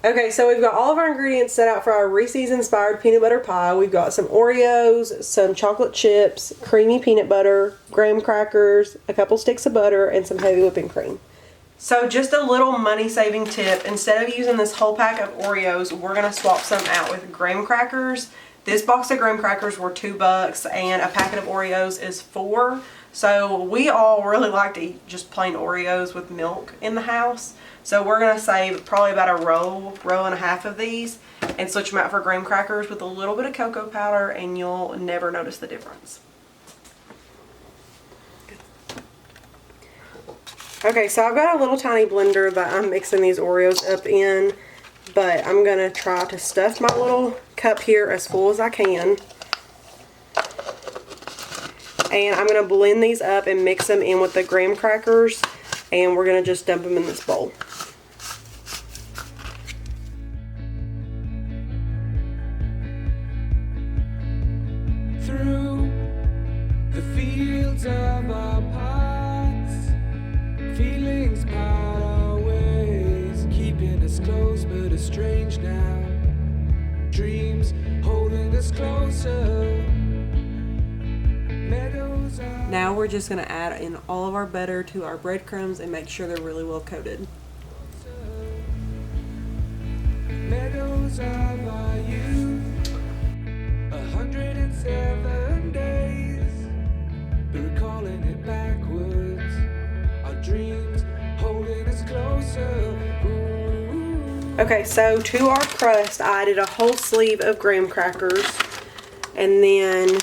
Okay, so we've got all of our ingredients set out for our Reese'S inspired peanut butter pie. We've got some Oreos, some chocolate chips, creamy peanut butter, graham crackers, a couple sticks of butter, and some heavy whipping cream. So just a little money saving tip, instead of using this whole pack of Oreos, we're going to swap some out with graham crackers. This box of graham crackers were $2 and a packet of Oreos is $4. So we all really like to eat just plain Oreos with milk in the house. So we're going to save probably about a row and a half of these and switch them out for graham crackers with a little bit of cocoa powder, and you'll never notice the difference. Okay, so I've got a little tiny blender that I'm mixing these Oreos up in, but I'm going to try to stuff my little cup here as full as I can. And I'm going to blend these up and mix them in with the graham crackers, and we're going to just dump them in this bowl. Through the fields of our paths, feelings part our ways, keeping us close but estranged now. Dreams holding us closer. Now we're just going to add in all of our butter to our breadcrumbs and make sure they're really well coated. Meadows of our youth, 107 days, but recalling it backwards. Our dreams holding us closer. Ooh. Okay, so to our crust, I added a whole sleeve of graham crackers, and then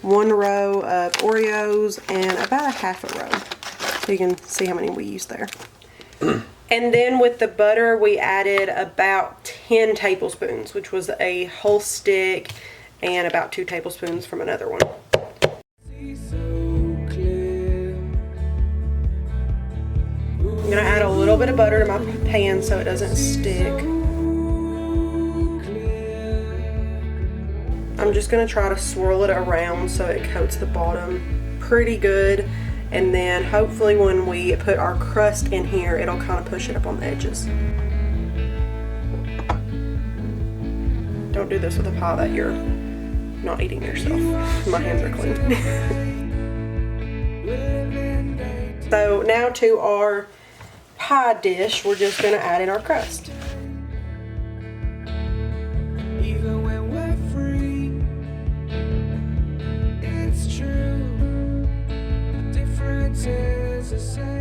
1 row of Oreos and about a half a row. So you can see how many we used there. And then with the butter, we added about 10 tablespoons, which was a whole stick and about 2 tablespoons from another one. I'm going to add a little bit of butter to my pan so it doesn't stick. I'm just going to try to swirl it around so it coats the bottom pretty good, and then hopefully when we put our crust in here, it'll kind of push it up on the edges. Don't do this with a pie that you're not eating yourself. My hands are clean. So now to our pie dish, we're just going to add in our crust.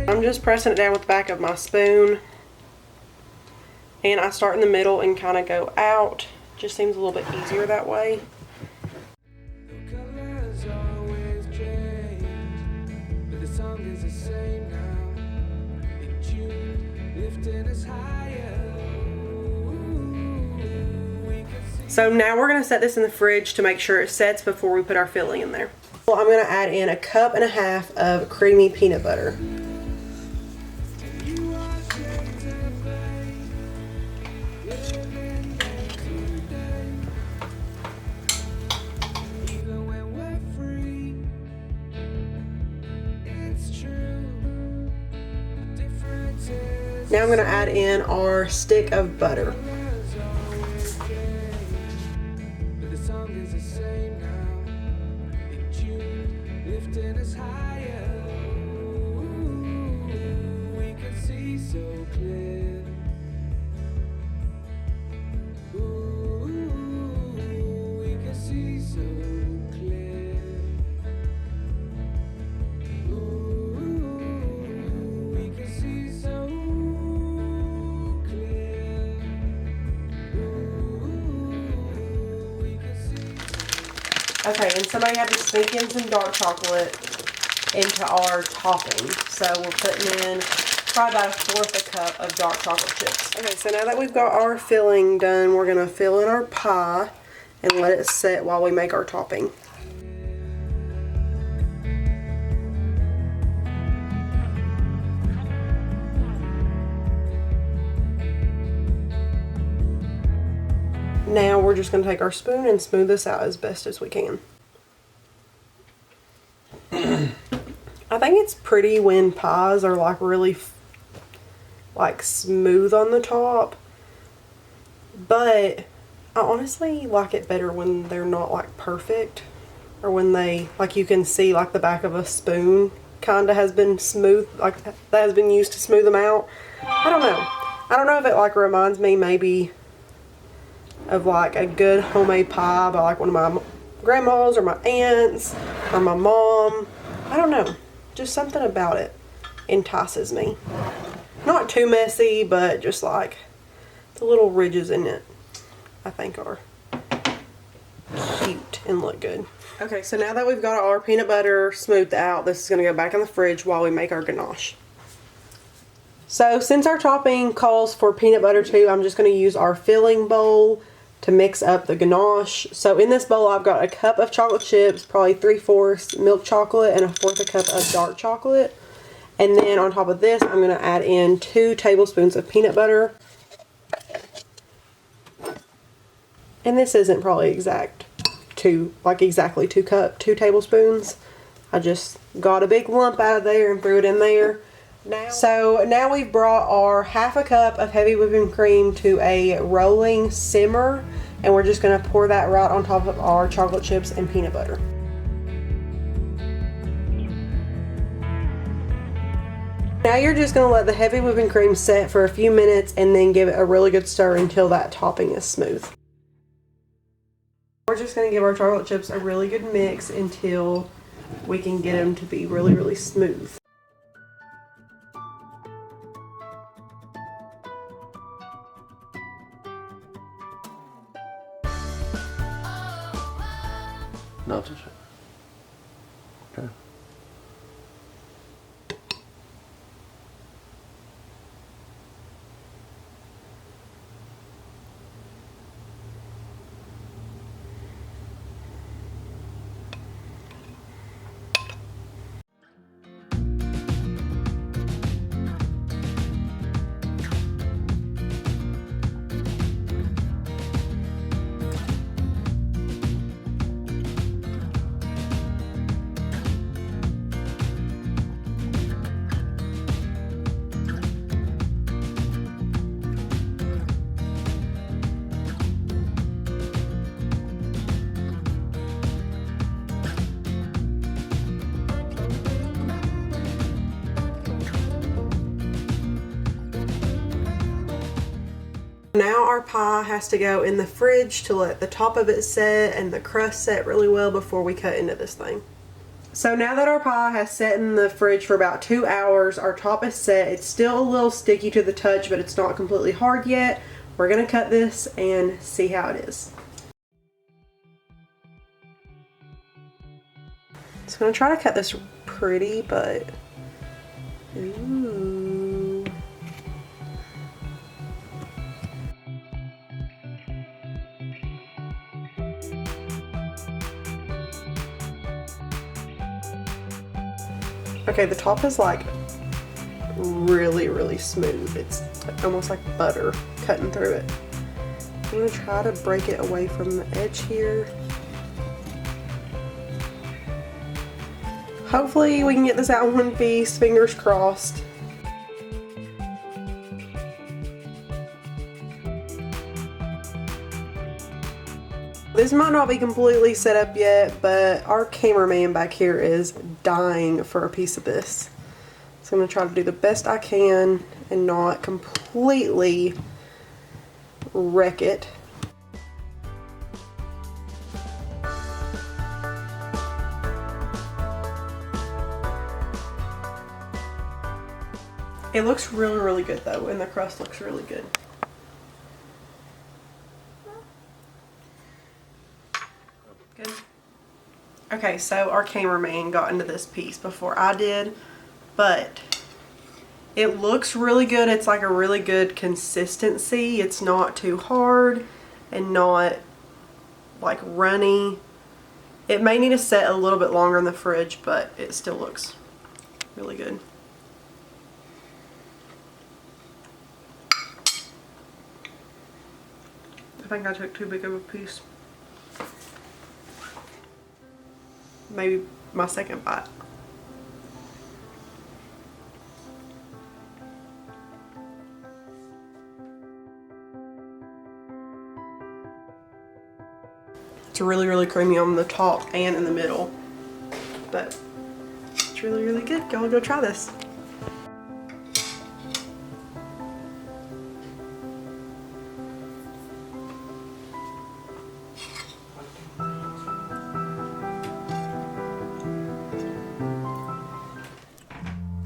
I'm just pressing it down with the back of my spoon, and I start in the middle and kind of go out. Just seems a little bit easier that way. So now we're going to set this in the fridge to make sure it sets before we put our filling in there. Well, I'm going to add in 1.5 cups of creamy peanut butter. Now I'm going to add in our stick of butter. Okay, and somebody had to sneak in some dark chocolate into our topping. So we're putting in probably about 1/4 cup of dark chocolate chips. Okay, so now that we've got our filling done, we're going to fill in our pie and let it set while we make our topping. Now we're just going to take our spoon and smooth this out as best as we can. I think it's pretty when pies are like really like smooth on the top, but I honestly like it better when they're not like perfect, or when they, like, you can see like the back of a spoon kind of has been smooth, like that has been used to smooth them out. I don't know. I don't know if it like reminds me maybe of like a good homemade pie by like one of my grandmas or my aunts or my mom. I don't know. Just something about it entices me. Not too messy, but just like the little ridges in it, I think, are cute and look good. Okay, so now that we've got our peanut butter smoothed out, this is going to go back in the fridge while we make our ganache. So since our topping calls for peanut butter too, I'm just going to use our filling bowl to mix up the ganache. So in this bowl, I've got a cup of chocolate chips, probably 3/4 milk chocolate, and 1/4 cup of dark chocolate. And then on top of this, I'm going to add in 2 tablespoons of peanut butter. And this isn't probably exactly 2 tablespoons. I just got a big lump out of there and threw it in there. So now we've brought our 1/2 cup of heavy whipping cream to a rolling simmer, and we're just going to pour that right on top of our chocolate chips and peanut butter. Now you're just going to let the heavy whipping cream set for a few minutes and then give it a really good stir until that topping is smooth. We're just going to give our chocolate chips a really good mix until we can get them to be really, really smooth. Not to say. Okay. Now our pie has to go in the fridge to let the top of it set and the crust set really well before we cut into this thing. So now that our pie has set in the fridge for about 2 hours, our top is set. It's still a little sticky to the touch, but it's not completely hard yet. We're going to cut this and see how it is. So I'm going to try to cut this pretty, but ooh. Okay, the top is like really, really smooth. It's like almost like butter cutting through it. I'm gonna try to break it away from the edge here. Hopefully we can get this out in one piece, fingers crossed. This might not be completely set up yet, but our cameraman back here is dying for a piece of this. So I'm going to try to do the best I can and not completely wreck it. It looks really, really good though, and the crust looks really good. Good. Okay, so our cameraman got into this piece before I did, but it looks really good. It's like a really good consistency. It's not too hard and not like runny. It may need to set a little bit longer in the fridge, but it still looks really good. I think I took too big of a piece. Maybe my second bite. It's really, really creamy on the top and in the middle. But it's really, really good. Y'all go try this.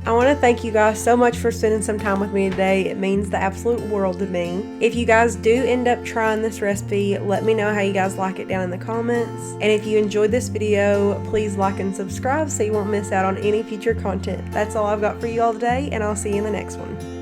I want to thank you guys so much for spending some time with me today. It means the absolute world to me. If you guys do end up trying this recipe, let me know how you guys like it down in the comments. And if you enjoyed this video, please like and subscribe so you won't miss out on any future content. That's all I've got for you all today, and I'll see you in the next one.